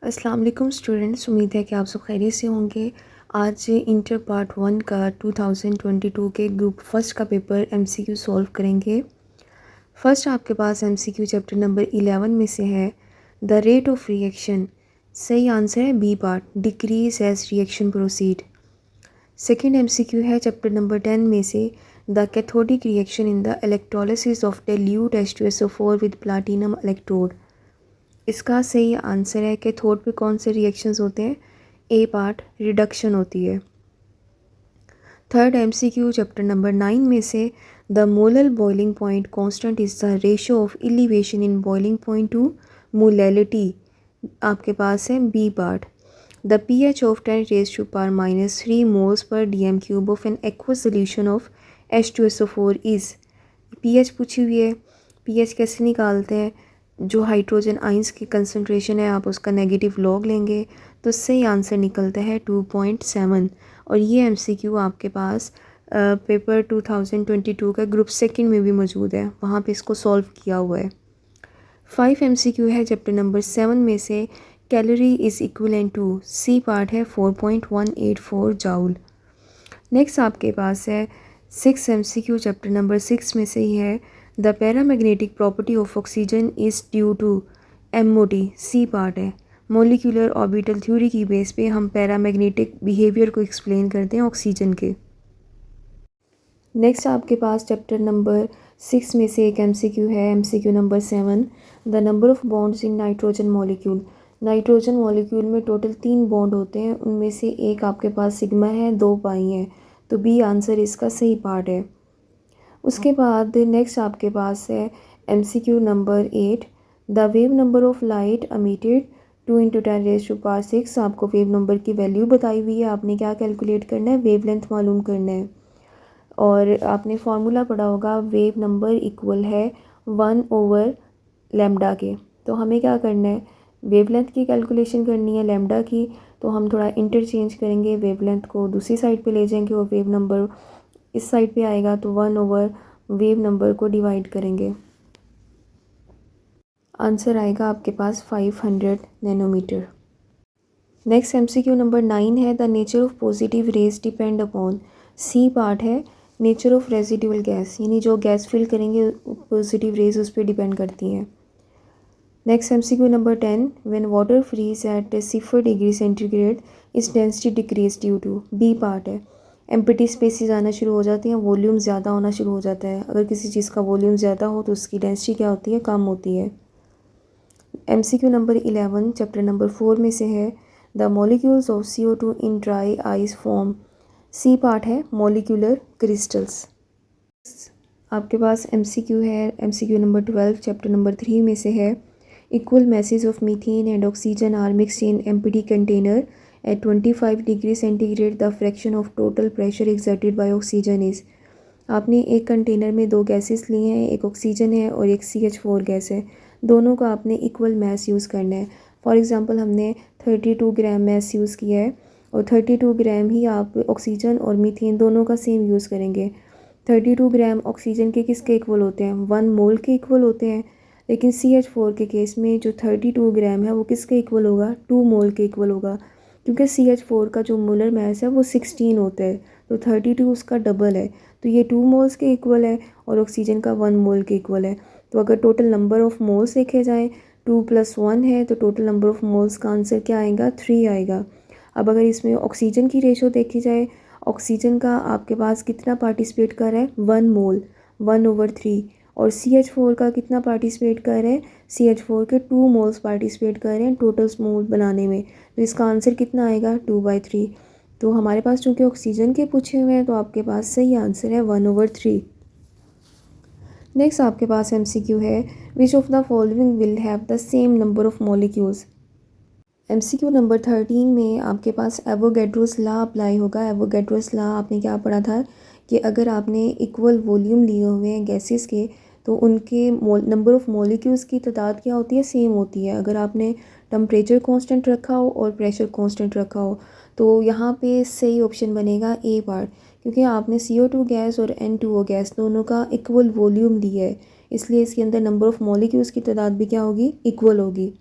अस्सलाम वालेकुम स्टूडेंट्स, उम्मीद है कि आप सब खैरियत से होंगे। आज इंटर पार्ट 1 का 2022 के ग्रुप फर्स्ट का पेपर एमसीक्यू सॉल्व करेंगे। फर्स्ट आपके पास एमसीक्यू चैप्टर नंबर 11 में से है द रेट ऑफ रिएक्शन। सही आंसर है B part, decrease as reaction proceed. Second MCQ है चैप्टर नंबर 10 में से the cathodic reaction in the electrolysis of dilute H2SO4 with platinum electrode. इसका सही आंसर है कि थोट पे कौन से रिएक्शंस होते हैं। ए पार्ट, रिडक्शन होती है। थर्ड एमसीक्यू चैप्टर नंबर 9 में से the molal boiling point constant is the ratio of elevation in boiling point to molality. आपके पास है B part. The pH of 10⁻³ moles per dm³ of an aqueous solution of H2SO4 is. pH पूछी हुई है। pH कैसे निकालते हैं? जो हाइड्रोजन आइंस की कंसंट्रेशन है आप उसका नेगेटिव लॉग लेंगे तो सही आंसर निकलता है 2.7। और ये एमसीक्यू आपके पास पेपर 2022 का ग्रुप सेकंड में भी मौजूद है, वहाँ पे इसको सॉल्व किया हुआ है। 5 एमसीक्यू है चैप्टर नंबर 7 में से calorie is equivalent to. C part है 4.184 जाउल। नेक्स्ट आपके पास है 6 एमसीक्यू चैप्टर नंबर 6 में से ही है the paramagnetic property of oxygen is due to MOT। C part है। मोलिकुलर ऑर्बिटल थ्योरी की बेस पे हम पैरामैग्नेटिक बिहेवियर को एक्सप्लेन करते हैं ऑक्सीजन के। नेक्स्ट आपके पास चैप्टर नंबर 6 में से एक एमसीक्यू है, MCQ number 7 the number of bonds in nitrogen molecule. Nitrogen molecule में टोटल 3 बॉन्ड होते हैं, उनमें से एक आपके पास सिग्मा है, 2 पाई हैं, तो बी आंसर इसका सही पार्ट है। उसके बाद नेक्स्ट आपके पास है MCQ number 8 the wave number of light emitted 2 × 10⁻⁶। आपको वेव नंबर की वैल्यू बताई हुई है, आपने क्या कैलकुलेट करना है, वेवलेंथ मालूम करना है। और आपने फार्मूला पढ़ा होगा वेव नंबर इक्वल है 1/λ के। तो हमें क्या करना है, वेवलेंथ की कैलकुलेशन करनी है लैम्डा की, तो हम थोड़ा इंटरचेंज करेंगे, वेवलेंथ को दूसरी साइड पे ले जाएंगे और वेव नंबर इस साइड पे आएगा तो 1/ वेव नंबर को डिवाइड करेंगे। आंसर आएगा आपके पास 500 नैनोमीटर। नेक्स्ट एमसीक्यू नंबर 9 है the nature of positive rays depend upon. C part है नेचर ऑफ रेजिडुअल गैस, यानी जो गैस फिल करेंगे पॉजिटिव रेज उस पर डिपेंड करती हैं। Next MCQ number 10 when water freeze at 0 degree centigrade is density decrease due to. B part है। Empty spaces आना शुरू हो जाती हैं, वॉल्यूम ज़्यादा होना शुरू हो जाता है। अगर किसी चीज़ का वॉल्यूम ज़्यादा हो तो उसकी डेंसिटी क्या होती है, कम होती है। एमसीक्यू नंबर 11 चैप्टर नंबर 4 में से है the molecules of CO2 in dry ice form. C part है मॉलिक्यूलर क्रिस्टल्स। आपके पास एमसीक्यू है, एमसीक्यू नंबर 12 चैप्टर नंबर 3 में से है equal masses of methane and oxygen are mixed in empty container at 25 degree centigrade the fraction of total pressure exerted by oxygen is. आपने एक container में 2 gases लिए हैं, एक ऑक्सीजन है और एक CH4 गैस है, दोनों का आपने इक्वल मैस यूज़ करना है। फॉर एग्जांपल हमने 32 ग्राम मैस यूज़ किया है और 32 ग्राम ही आप ऑक्सीजन और मीथेन दोनों का सेम यूज़ करेंगे। 32 ग्राम ऑक्सीजन के किसके इक्वल होते हैं, 1 मोल के इक्वल होते हैं। लेकिन CH4 के केस में जो 32 ग्राम है वो किसके इक्वल होगा, 2 मोल के इक्वल होगा, क्योंकि CH4 का जो मोलर मैस है वो 16 होता है, तो 32 उसका डबल है, तो ये 2 मोल्स के इक्वल है और ऑक्सीजन का 1 मोल के इक्वल है। तो अगर टोटल नंबर ऑफ़ मोल्स देखे जाएँ 2 + 1 है तो टोटल नंबर ऑफ़ मोल्स का आंसर क्या आएगा, 3 आएगा। अब अगर इसमें ऑक्सीजन की रेशो देखी जाए, ऑक्सीजन का आपके पास कितना पार्टिसिपेट कर रहा है, 1 मोल, 1/3। और CH4 का कितना पार्टिसिपेट कर रहे हैं, CH4 के 2 मोल्स पार्टिसिपेट कर रहे हैं टोटल मोल बनाने में, तो इसका आंसर कितना आएगा, 2/3। तो हमारे पास चूँकि ऑक्सीजन के पूछे हुए हैं तो आपके पास सही आंसर है 1/3। नेक्स्ट आपके पास एमसीक्यू है which of the following will have the same number of molecules. MCQ number 13 में आपके पास एवोगैड्रोस लॉ अप्लाई होगा। एवोगैड्रोस लॉ आपने क्या पढ़ा था कि अगर आपने इक्वल वॉल्यूम लिए हुए हैं गैसेस के तो उनके नंबर ऑफ़ मॉलिक्यूल्स की तादाद क्या होती है, सेम होती है। अगर आपने टेम्परेचर कांस्टेंट रखा हो और प्रेशर कांस्टेंट रखा हो तो यहाँ पे सही ऑप्शन बनेगा ए पार्ट, क्योंकि आपने CO2 गैस और N2O गैस दोनों का इक्वल वॉल्यूम लिया है, इसलिए इसके अंदर नंबर ऑफ़ मॉलिक्यूल्स की तादाद भी क्या होगी, इक्वल होगी।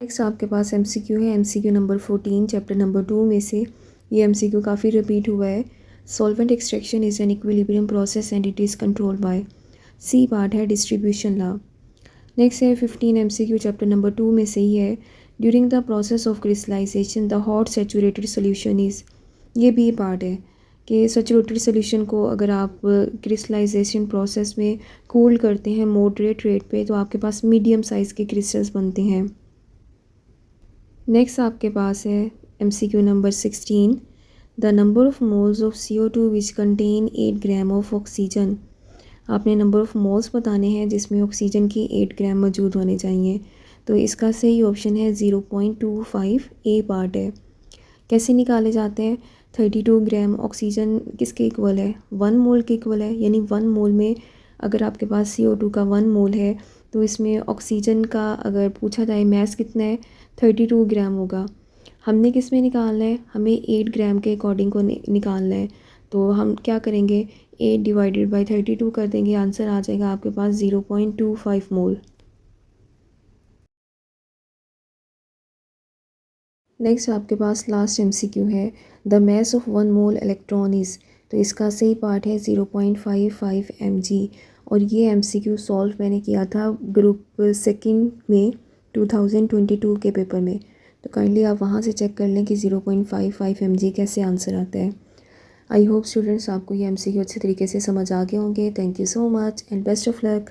नेक्स्ट आपके पास एमसीक्यू है, एमसीक्यू नंबर 14 चैप्टर नंबर 2 में से। ये एमसीक्यू काफ़ी रिपीट हुआ है। Solvent extraction is an equilibrium process and it is controlled by. C part है डिस्ट्रीब्यूशन लॉ। नेक्स्ट है 15 एमसीक्यू चैप्टर नंबर 2 में से ही है। During the process of crystallization the hot saturated solution is. ये भी पार्ट है कि सेचूरेटेड सोल्यूशन को अगर आप क्रिस्टलाइजेशन प्रोसेस में कूल करते हैं मॉडरेट रेट पे तो आपके पास मीडियम साइज़ के क्रिस्टल्स बनते हैं। नेक्स्ट आपके पास है MCQ number 16 the number of moles of CO2 which contain 8 gram of oxygen. आपने नंबर ऑफ़ मोल्स बताने हैं जिसमें ऑक्सीजन की 8 ग्राम मौजूद होने चाहिए। तो इसका सही ऑप्शन है 0.25 ए पार्ट है। कैसे निकाले जाते हैं? 32 ग्राम ऑक्सीजन किसके इक्वल है? 1 मोल के इक्वल है। यानी 1 मोल में अगर आपके पास CO2 का 1 मोल है तो इसमें ऑक्सीजन का अगर पूछा जाए मैस कितना है 32 ग्राम होगा। हमने किस में निकालना है? हमें 8 ग्राम के अकॉर्डिंग को निकालना है। तो हम क्या करेंगे 8 डिवाइडेड बाई 32 कर देंगे, आंसर आ जाएगा आपके पास 0.25 मोल। नेक्स्ट आपके पास लास्ट एमसीक्यू है the mass of 1 mole electron is. तो इसका सही पार्ट है 0.55 mg। और ये एमसीक्यू सॉल्व मैंने किया था ग्रुप सेकंड में 2022 के पेपर में। तो काइंडली आप वहाँ से चेक कर लें कि 0.55 mg कैसे आंसर आता है। आई होप स्टूडेंट्स आपको ये एमसीक्यू अच्छे तरीके से समझ आ गए होंगे। Thank you so much and best of luck.